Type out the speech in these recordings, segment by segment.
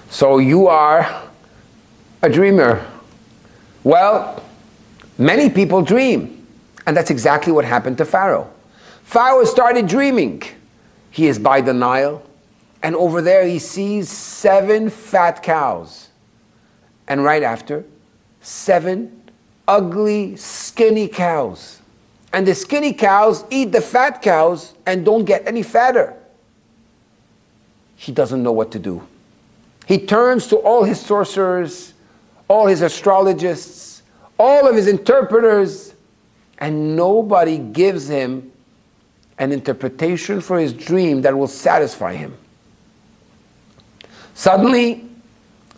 So you are a dreamer. Well, many people dream. And that's exactly what happened to Pharaoh. Pharaoh started dreaming. He is by the Nile. And over there he sees 7 fat cows. And right after, 7 ugly, skinny cows. And the skinny cows eat the fat cows and don't get any fatter. He doesn't know what to do. He turns to all his sorcerers, all his astrologists, all of his interpreters, and nobody gives him an interpretation for his dream that will satisfy him. Suddenly,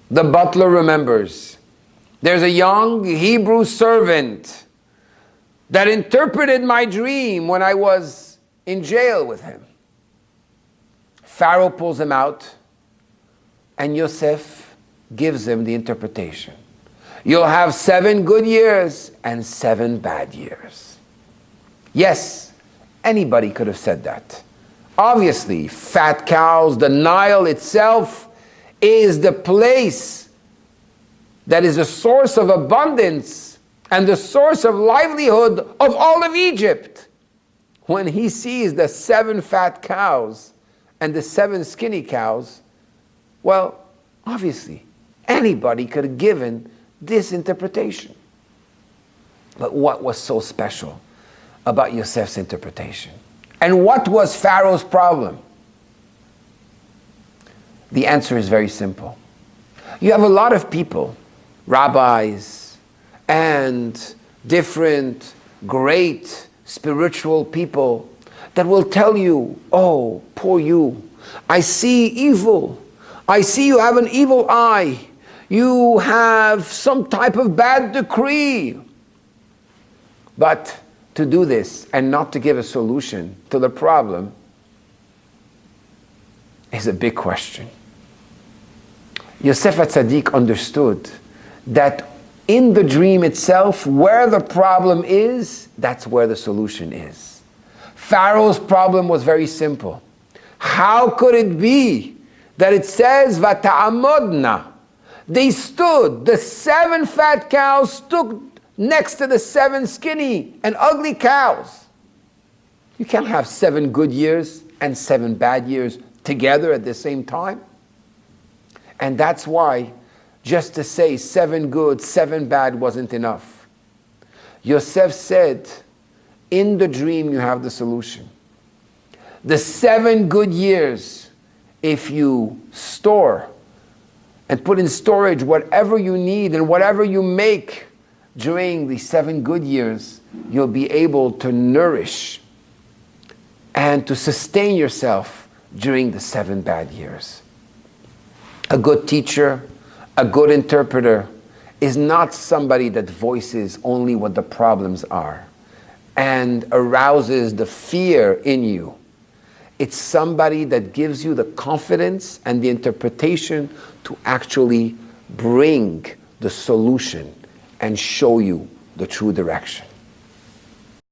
the butler remembers. There's a young Hebrew servant that interpreted my dream when I was in jail with him. Pharaoh pulls him out, and Yosef gives him the interpretation. You'll have 7 good years and 7 bad years. Yes, anybody could have said that. Obviously, fat cows, the Nile itself is the place that is a source of abundance and the source of livelihood of all of Egypt. When he sees the 7 fat cows and the 7 skinny cows, well, obviously, anybody could have given this interpretation. But what was so special about Yosef's interpretation? And what was Pharaoh's problem? The answer is very simple. You have a lot of people, rabbis, and different great spiritual people that will tell you, oh, poor you, I see evil. I see you have an evil eye. You have some type of bad decree. But to do this and not to give a solution to the problem is a big question. Yosef HaTzadik understood that in the dream itself, where the problem is, that's where the solution is. Pharaoh's problem was very simple. How could it be that it says, Vata'amodna? They stood, the 7 fat cows stood next to the 7 skinny and ugly cows. You can't have 7 good years and 7 bad years together at the same time. And that's why just to say 7 good, 7 bad wasn't enough. Yosef said, in the dream you have the solution. The 7 good years, if you store and put in storage whatever you need and whatever you make during the 7 good years, you'll be able to nourish and to sustain yourself during the 7 bad years. A good teacher, a good interpreter is not somebody that voices only what the problems are and arouses the fear in you. It's somebody that gives you the confidence and the interpretation to actually bring the solution and show you the true direction.